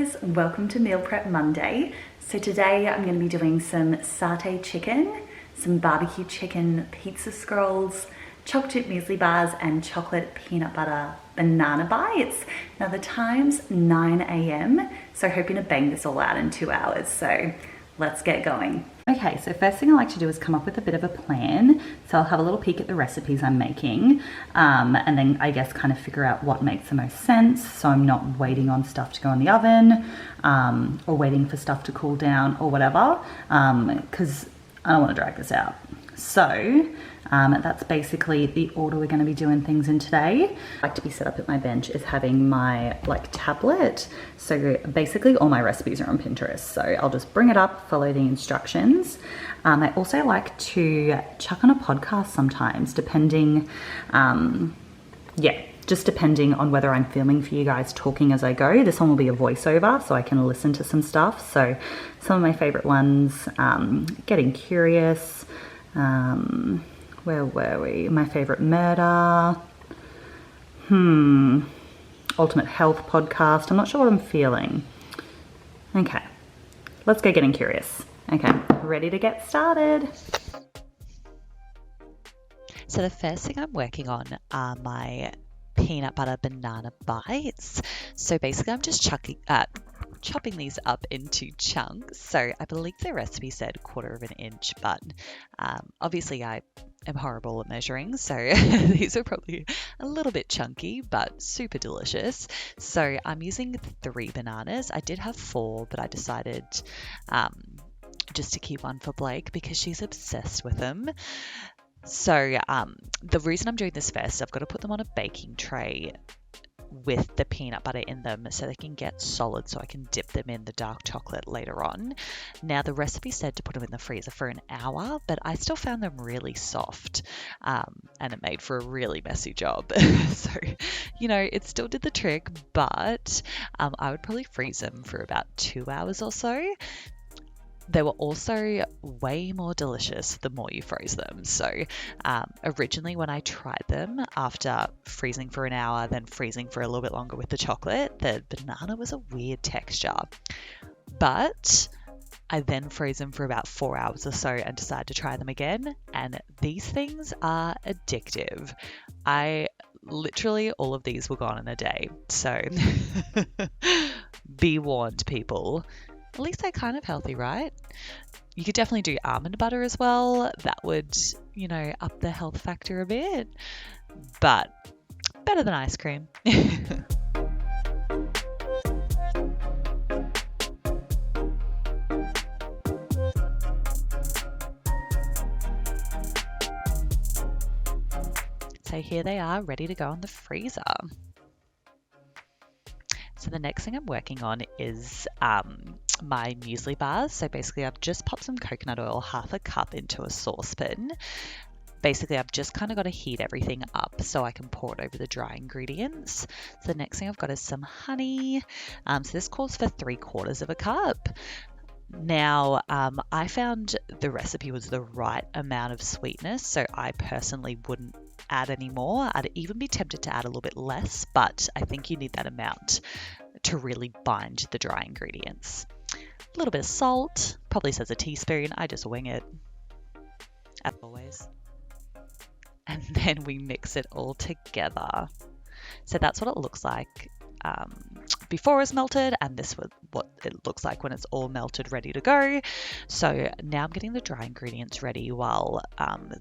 guys, welcome to Meal Prep Monday. So today I'm going to be doing some satay chicken, some barbecue chicken pizza scrolls, choc chip muesli bars and chocolate peanut butter banana bites. Now the time's 9 a.m, so hoping to bang this all out in 2 hours, so let's get going. Okay, so first thing I like to do is come up with a bit of a plan. So I'll have a little peek at the recipes I'm making, and then I guess kind of figure out what makes the most sense, so I'm not waiting on stuff to go in the oven, or waiting for stuff to cool down or whatever, because I don't want to drag this out. So that's basically the order we're going to be doing things in today. I like to be set up at my bench is having my tablet. So basically all my recipes are on Pinterest. So I'll just bring it up, follow the instructions. I also like to chuck on a podcast sometimes, depending, just depending on whether I'm filming for you guys talking as I go. This one will be a voiceover, so I can listen to some stuff. So some of my favorite ones, Getting Curious, where were we? My favorite murder. Ultimate health podcast. I'm not sure what I'm feeling. Okay, let's go Getting Curious. Okay, ready to get started. So the first thing I'm working on are my peanut butter banana bites. So basically I'm just chopping these up into chunks. So I believe the recipe said 1/4 of an inch, but obviously I am horrible at measuring, so these are probably a little bit chunky but super delicious. So I'm using 3 bananas. I did have 4, but I decided just to keep one for Blake because she's obsessed with them. So the reason I'm doing this first, I've got to put them on a baking tray with the peanut butter in them so they can get solid, so I can dip them in the dark chocolate later on. Now the recipe said to put them in the freezer for an hour, but I still found them really soft, and it made for a really messy job. So, it still did the trick, but I would probably freeze them for about 2 hours or so. They were also way more delicious the more you froze them. So originally when I tried them after freezing for an hour, then freezing for a little bit longer with the chocolate, the banana was a weird texture. But I then froze them for about 4 hours or so and decided to try them again. And these things are addictive. Literally all of these were gone in a day. So be warned, people. At least they're kind of healthy, right? You could definitely do almond butter as well. That would, up the health factor a bit. But better than ice cream. So here they are, ready to go in the freezer. So the next thing I'm working on is my muesli bars. So basically I've just popped some coconut oil, 1/2 cup into a saucepan. Basically I've just kind of got to heat everything up so I can pour it over the dry ingredients. So the next thing I've got is some honey. So this calls for 3/4 of a cup. Now, I found the recipe was the right amount of sweetness, so I personally wouldn't add any more. I'd even be tempted to add a little bit less, but I think you need that amount to really bind the dry ingredients. A little bit of salt, probably says a teaspoon. I just wing it, as always. And then we mix it all together. So that's what it looks like before it's melted, and this was what it looks like when it's all melted, ready to go. So now I'm getting the dry ingredients ready while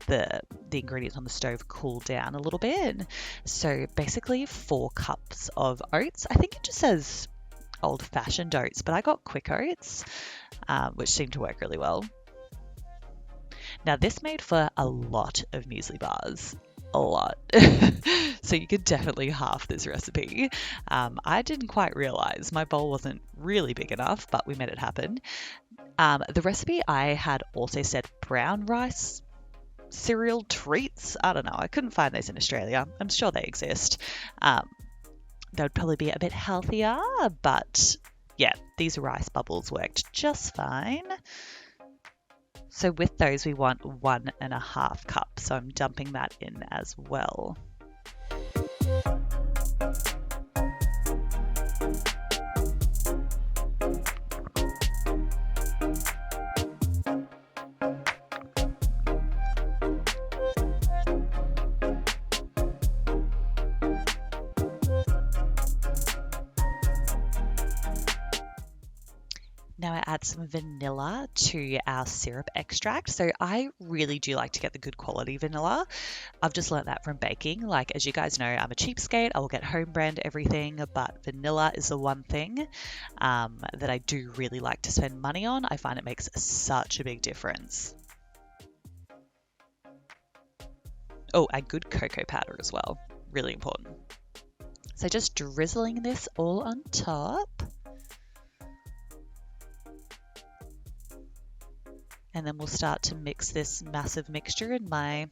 the ingredients on the stove cool down a little bit. So basically 4 cups of oats. I think it just says old-fashioned oats, but I got quick oats, which seemed to work really well. Now this made for a lot of muesli bars. A lot. So you could definitely half this recipe. I didn't quite realize my bowl wasn't really big enough, but we made it happen. The recipe I had also said brown rice cereal treats. I don't know. I couldn't find those in Australia. I'm sure they exist. They would probably be a bit healthier, but yeah, these rice bubbles worked just fine. So with those, we want 1.5 cups. So I'm dumping that in as well. Now I add some vanilla to our syrup extract. So I really do like to get the good quality vanilla. I've just learnt that from baking. Like, as you guys know, I'm a cheapskate. I will get home brand everything, but vanilla is the one thing that I do really like to spend money on. I find it makes such a big difference. Oh, and good cocoa powder as well. Really important. So just drizzling this all on top. And then we'll start to mix this massive mixture in my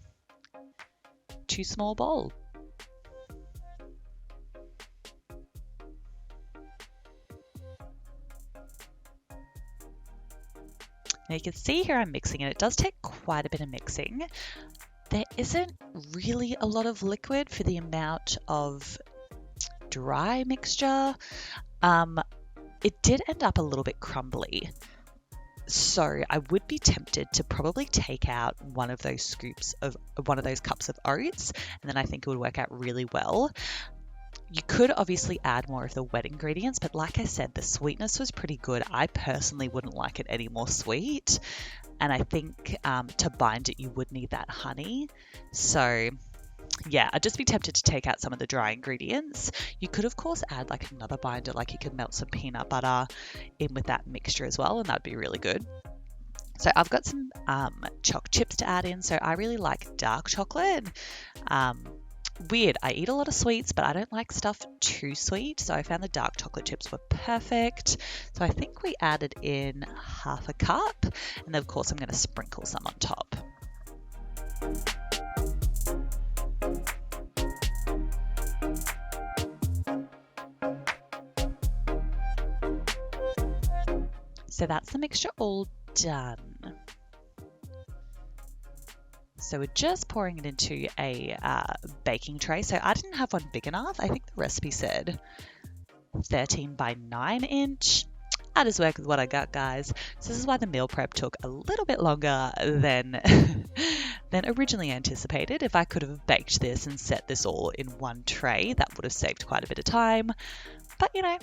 too small bowl. Now you can see here I'm mixing it. It does take quite a bit of mixing. There isn't really a lot of liquid for the amount of dry mixture. It did end up a little bit crumbly. So I would be tempted to probably take out one of those cups of oats, and then I think it would work out really well. You could obviously add more of the wet ingredients, but like I said, the sweetness was pretty good. I personally wouldn't like it any more sweet, and I think to bind it you would need that honey. So yeah, I'd just be tempted to take out some of the dry ingredients. You could, of course, add like another binder, like you could melt some peanut butter in with that mixture as well, and that'd be really good. So I've got some choc chips to add in. So I really like dark chocolate. Weird, I eat a lot of sweets, but I don't like stuff too sweet. So I found the dark chocolate chips were perfect. So I think we added in half a cup, and then of course I'm going to sprinkle some on top. So that's the mixture all done. So we're just pouring it into a baking tray. So I didn't have one big enough. I think the recipe said 13 by 9 inch. I just work with what I got, guys. So this is why the meal prep took a little bit longer than originally anticipated. If I could have baked this and set this all in one tray, that would have saved quite a bit of time. But you know,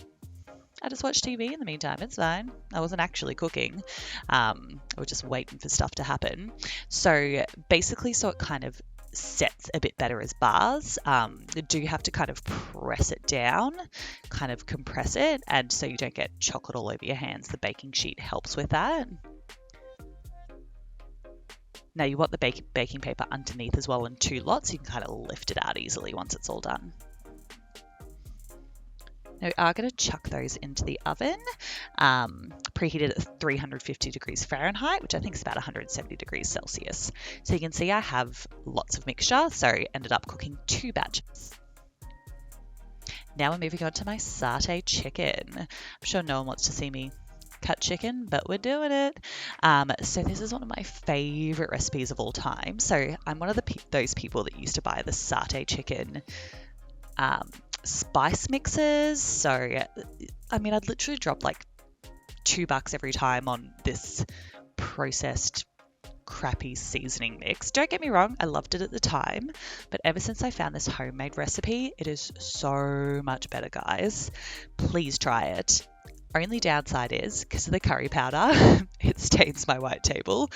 I just watched TV in the meantime. It's fine. I wasn't actually cooking. I was just waiting for stuff to happen. So basically, so it kind of sets a bit better as bars. You do have to kind of press it down, kind of compress it, and so you don't get chocolate all over your hands. The baking sheet helps with that. Now you want the baking paper underneath as well in 2 lots. So you can kind of lift it out easily once it's all done. Now we are going to chuck those into the oven, preheated at 350 degrees Fahrenheit, which I think is about 170 degrees Celsius. So you can see I have lots of mixture, so ended up cooking 2 batches. Now we're moving on to my satay chicken. I'm sure no one wants to see me cut chicken, but we're doing it. So this is one of my favorite recipes of all time. So I'm one of those people that used to buy the satay chicken spice mixes. So I mean, I'd literally drop like $2 every time on this processed crappy seasoning mix. Don't get me wrong, I loved it at the time, but ever since I found this homemade recipe, it is so much better, guys. Please try it. Only downside is, because of the curry powder, it stains my white table.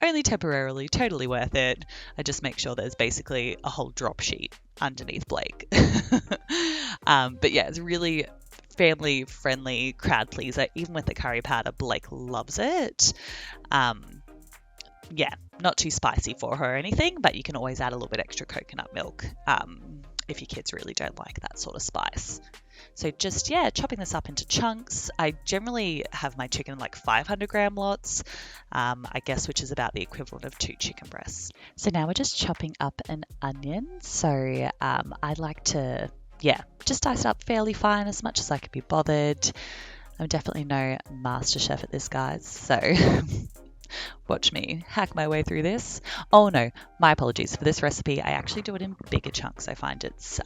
Only temporarily, totally worth it. I just make sure there's basically a whole drop sheet underneath Blake. But yeah, it's really family friendly, crowd pleaser. Even with the curry powder, Blake loves it. Yeah, not too spicy for her or anything, but you can always add a little bit extra coconut milk if your kids really don't like that sort of spice. So just, yeah, chopping this up into chunks. I generally have my chicken in like 500 gram lots, I guess, which is about the equivalent of 2 chicken breasts. So now we're just chopping up an onion. So I like to, yeah, just dice it up fairly fine as much as I can be bothered. I'm definitely no master chef at this, guys. So watch me hack my way through this. Oh no, my apologies. For this recipe, I actually do it in bigger chunks. I find it's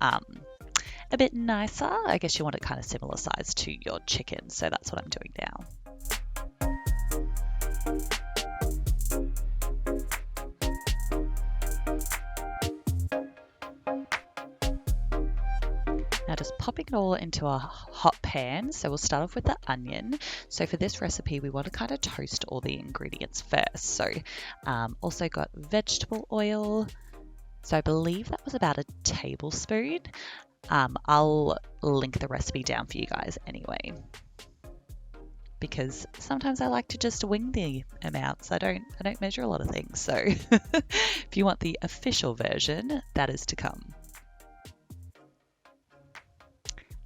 a bit nicer. I guess you want it kind of similar size to your chicken, so that's what I'm doing now. Now just popping it all into a hot pan pan. So we'll start off with the onion. So for this recipe, we want to kind of toast all the ingredients first. So also got vegetable oil. So I believe that was about a tablespoon. I'll link the recipe down for you guys anyway, because sometimes I like to just wing the amounts. I don't measure a lot of things. So if you want the official version, that is to come.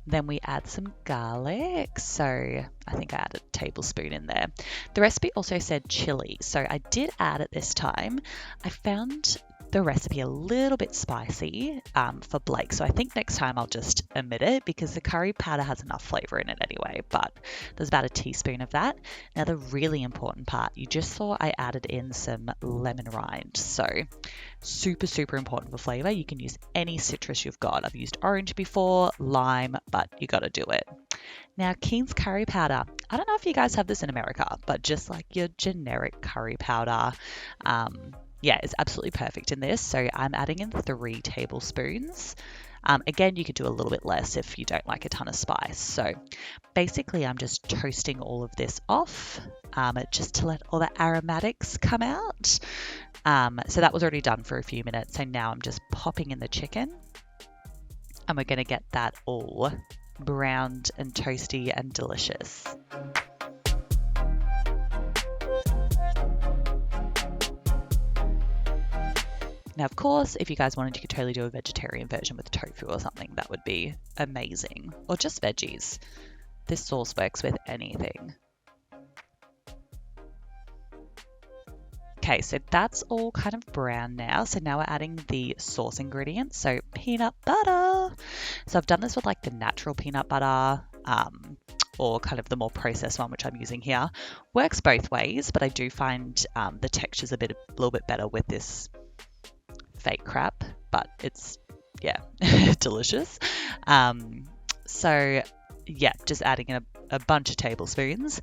Then we add some garlic. So I think I added a tablespoon in there. The recipe also said chili, so I did add it this time. I found the recipe a little bit spicy for Blake, so I think next time I'll just omit it because the curry powder has enough flavour in it anyway, but there's about a teaspoon of that. Now the really important part, you just saw I added in some lemon rind, so super important for flavour. You can use any citrus you've got. I've used orange before, lime, but you got to do it. Now Keen's curry powder, I don't know if you guys have this in America, but just like your generic curry powder, yeah, it's absolutely perfect in this. So I'm adding in 3 tablespoons. Again, you could do a little bit less if you don't like a ton of spice. So basically I'm just toasting all of this off just to let all the aromatics come out. So that was already done for a few minutes. So now I'm just popping in the chicken and we're going to get that all browned and toasty and delicious. Now, of course, if you guys wanted, you could totally do a vegetarian version with tofu or something. That would be amazing. Or just veggies. This sauce works with anything. Okay, so that's all kind of brown now. So now we're adding the sauce ingredients. So peanut butter. So I've done this with like the natural peanut butter or kind of the more processed one, which I'm using here. Works both ways, but I do find the texture's a little bit better with this fake crap, but it's, yeah, delicious. So yeah, just adding in a bunch of tablespoons.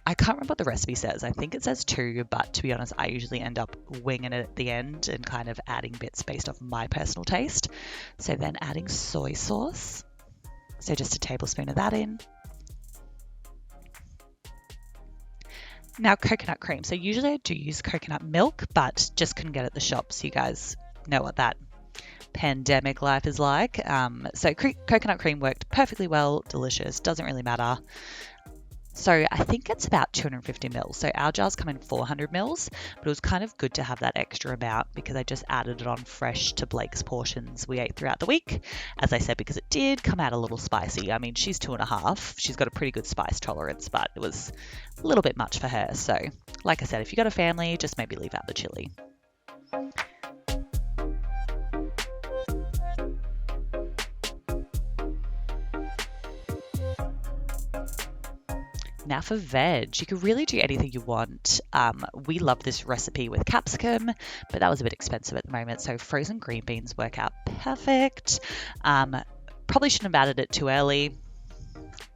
I can't remember what the recipe says. I think it says 2, but to be honest, I usually end up winging it at the end and kind of adding bits based off my personal taste. So then adding soy sauce. So just a tablespoon of that in. Now coconut cream. So usually I do use coconut milk, but just couldn't get it at the shop. So you guys know what that pandemic life is like. So coconut cream worked perfectly well, delicious, doesn't really matter. So I think it's about 250 mils. So our jars come in 400 mils, but it was kind of good to have that extra amount because I just added it on fresh to Blake's portions we ate throughout the week. As I said, because it did come out a little spicy. I mean, she's 2.5. She's got a pretty good spice tolerance, but it was a little bit much for her. So like I said, if you got a family, just maybe leave out the chili. Now for veg, you can really do anything you want. We love this recipe with capsicum, but that was a bit expensive at the moment, so frozen green beans work out perfect. Probably shouldn't have added it too early,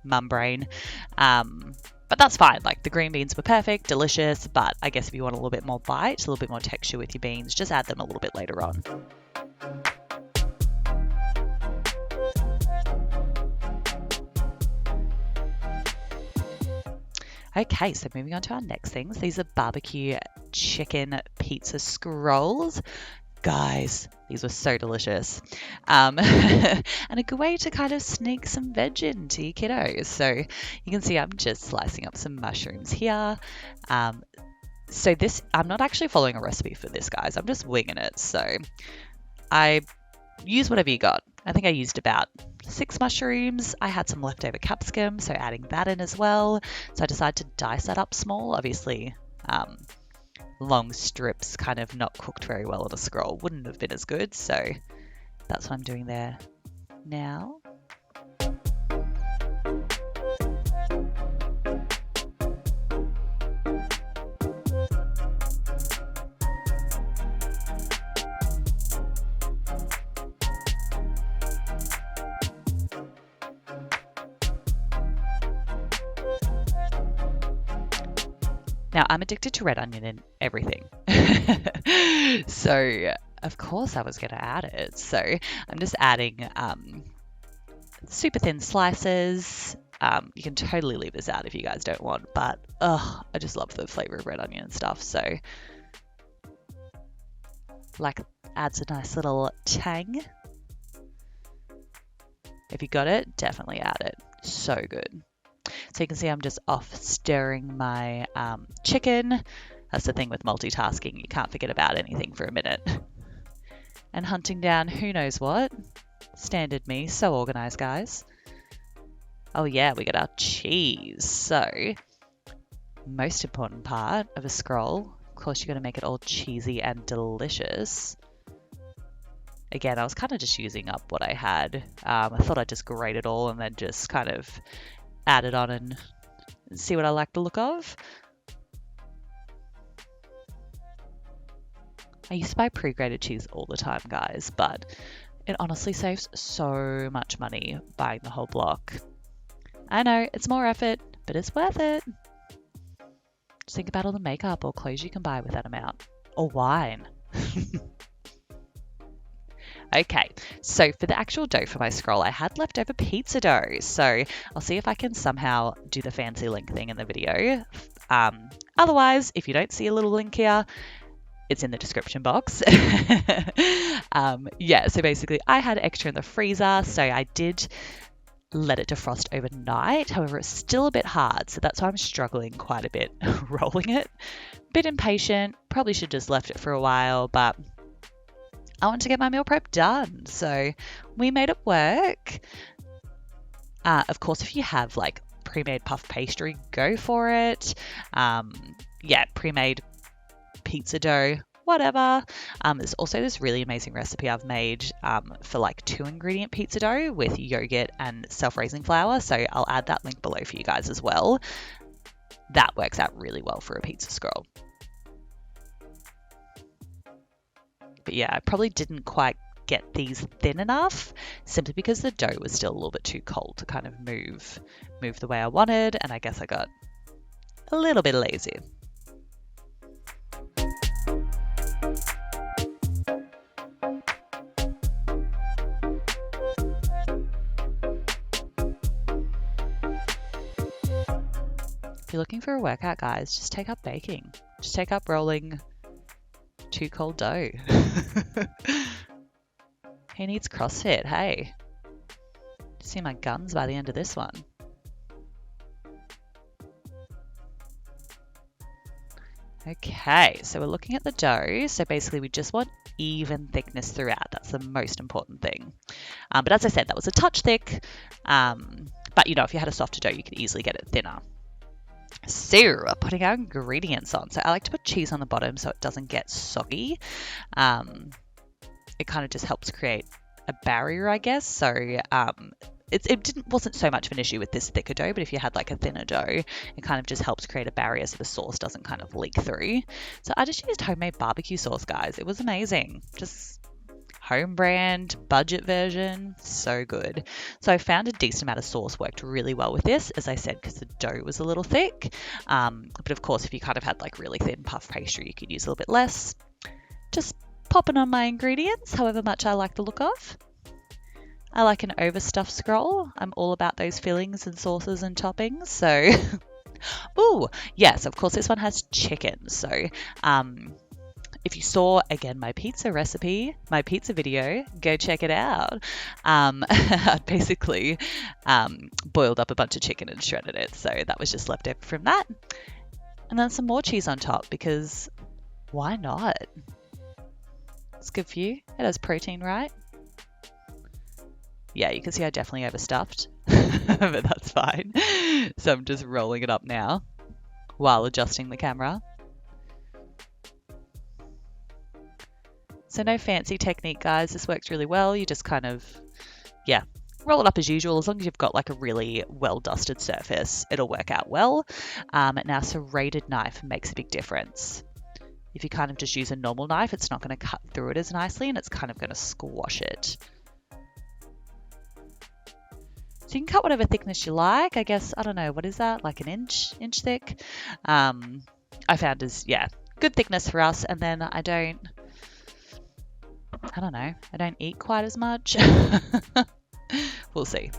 mum brain, but that's fine. Like the green beans were perfect, delicious, but I guess if you want a little bit more bite, a little bit more texture with your beans, just add them a little bit later on. Okay, so moving on to our next things. These are barbecue chicken pizza scrolls. Guys, these were so delicious. And a good way to kind of sneak some veg into your kiddos. So you can see I'm just slicing up some mushrooms here. So this, I'm not actually following a recipe for this, guys. I'm just winging it. So I use whatever you got. I think I used about 6 mushrooms. I had some leftover capsicum, so adding that in as well. So I decided to dice that up small. Obviously, long strips kind of not cooked very well on a scroll wouldn't have been as good. So that's what I'm doing there now. Now, I'm addicted to red onion in everything. So, of course, I was going to add it. So, I'm just adding super thin slices. You can totally leave this out if you guys don't want, but I just love the flavor of red onion and stuff. So like adds a nice little tang. If you got it, definitely add it. So good. So you can see I'm just off stirring my chicken. That's the thing with multitasking. You can't forget about anything for a minute. And hunting down who knows what. Standard me. So organized, guys. Oh yeah, we got our cheese. So, most important part of a scroll. Of course, you're going to make it all cheesy and delicious. Again, I was kind of just using up what I had. I thought I'd just grate it all and then just kind of add it on and see what I like the look of. I used to buy pre-grated cheese all the time, guys, but it honestly saves so much money buying the whole block. I know, it's more effort, but it's worth it. Just think about all the makeup or clothes you can buy with that amount. Or wine. Okay, so for the actual dough for my scroll, I had leftover pizza dough. So I'll see if I can somehow do the fancy link thing in the video. Otherwise, if you don't see a little link here, it's in the description box. Yeah, so basically I had extra in the freezer, so I did let it defrost overnight. However, it's still a bit hard, so that's why I'm struggling quite a bit rolling it. Bit impatient, probably should just left it for a while, but I want to get my meal prep done, so we made it work. Of course, if you have like pre-made puff pastry, go for it. Yeah, pre-made pizza dough, whatever. There's also this really amazing recipe I've made for like 2-ingredient pizza dough with yogurt and self-raising flour, so I'll add that link below for you guys as well. That works out really well for a pizza scroll. But yeah, I probably didn't quite get these thin enough simply because the dough was still a little bit too cold to kind of move the way I wanted, and I guess I got a little bit lazy. If you're looking for a workout, guys, just take up baking. Just take up rolling too cold dough. Who needs CrossFit? Hey, see my guns by the end of this one. Okay, so we're looking at the dough. So basically we just want even thickness throughout. That's the most important thing. But as I said, that was a touch thick. But you know, if you had a softer dough, you could easily get it thinner. So we're putting our ingredients on. So I like to put cheese on the bottom so it doesn't get soggy. It kind of just helps create a barrier, I guess. So it wasn't so much of an issue with this thicker dough, but if you had like a thinner dough, it kind of just helps create a barrier so the sauce doesn't kind of leak through. So I just used homemade barbecue sauce, guys. It was amazing. Just home brand, budget version, so good. So I found a decent amount of sauce worked really well with this, as I said, because the dough was a little thick. But of course, if you kind of had like really thin puff pastry, you could use a little bit less. Just popping on my ingredients, however much I like the look of. I like an overstuffed scroll. I'm all about those fillings and sauces and toppings. So, ooh, yes, of course, this one has chicken. So, if you saw, again, my pizza recipe, my pizza video, go check it out. I basically boiled up a bunch of chicken and shredded it. So that was just left over from that. And then some more cheese on top because why not? It's good for you. It has protein, right? Yeah, you can see I definitely overstuffed, but that's fine. So I'm just rolling it up now while adjusting the camera. So no fancy technique, guys. This works really well. You just kind of, yeah, roll it up as usual. As long as you've got like a really well-dusted surface, it'll work out well. Now, serrated knife makes a big difference. If you kind of just use a normal knife, it's not going to cut through it as nicely and it's kind of going to squash it. So you can cut whatever thickness you like. I guess, I don't know, what is that? Like an inch thick? I found is, yeah, good thickness for us. And then I don't eat quite as much. We'll see.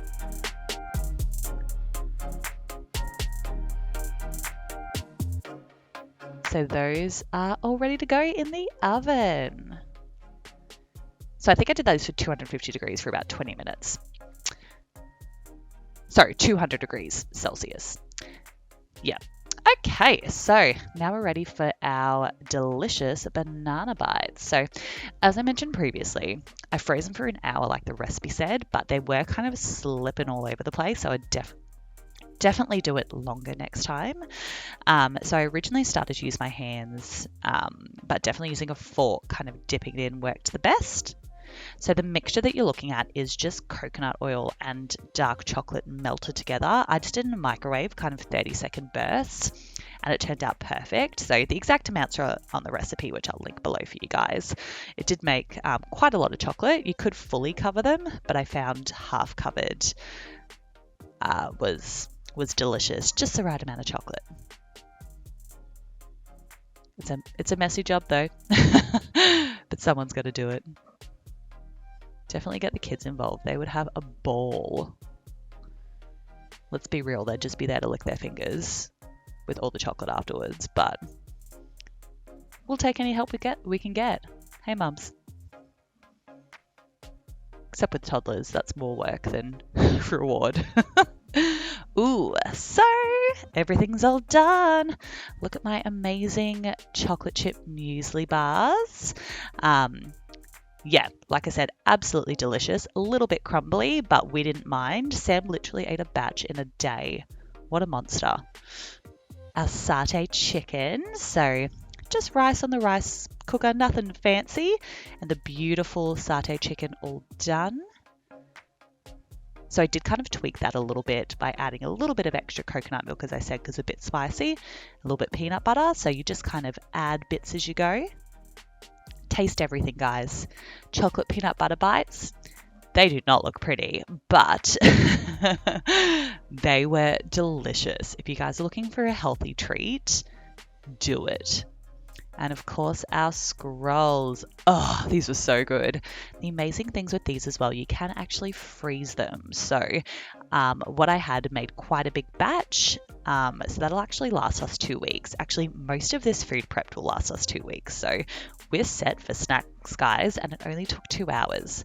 So those are all ready to go in the oven. So I think I did those for 250 degrees for about 20 minutes. Sorry, 200 degrees Celsius. Yeah. Okay, so now we're ready for our delicious banana bites. So as I mentioned previously, I froze them for an hour like the recipe said, but they were kind of slipping all over the place, so I definitely do it longer next time. So I originally started to use my hands, but definitely using a fork, kind of dipping it in worked the best. So the mixture that you're looking at is just coconut oil and dark chocolate melted together. I just did it in a microwave, kind of 30-second bursts, and it turned out perfect. So the exact amounts are on the recipe, which I'll link below for you guys. It did make quite a lot of chocolate. You could fully cover them, but I found half covered was delicious. Just the right amount of chocolate. It's a messy job though, but someone's got to do it. Definitely get the kids involved. They would have a ball. Let's be real, they'd just be there to lick their fingers with all the chocolate afterwards, but we'll take any help we can get. Hey mums. Except with toddlers, that's more work than reward. Ooh, so everything's all done. Look at my amazing chocolate chip muesli bars. Yeah, like I said, absolutely delicious. A little bit crumbly, but we didn't mind. Sam literally ate a batch in a day. What a monster. Our satay chicken. So just rice on the rice cooker, nothing fancy. And the beautiful satay chicken all done. So I did kind of tweak that a little bit by adding a little bit of extra coconut milk, as I said, because it's a bit spicy. A little bit peanut butter. So you just kind of add bits as you go. Taste everything, guys. Chocolate peanut butter bites. They do not look pretty, but they were delicious. If you guys are looking for a healthy treat, do it. And of course, our scrolls. Oh, these were so good. The amazing things with these as well, you can actually freeze them. So what I had made quite a big batch. So that'll actually last us 2 weeks. Actually, most of this food prep will last us 2 weeks. So we're set for snacks, guys, and it only took 2 hours.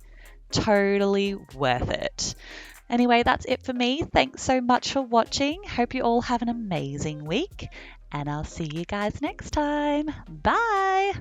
Totally worth it. Anyway, that's it for me. Thanks so much for watching. Hope you all have an amazing week, and I'll see you guys next time. Bye.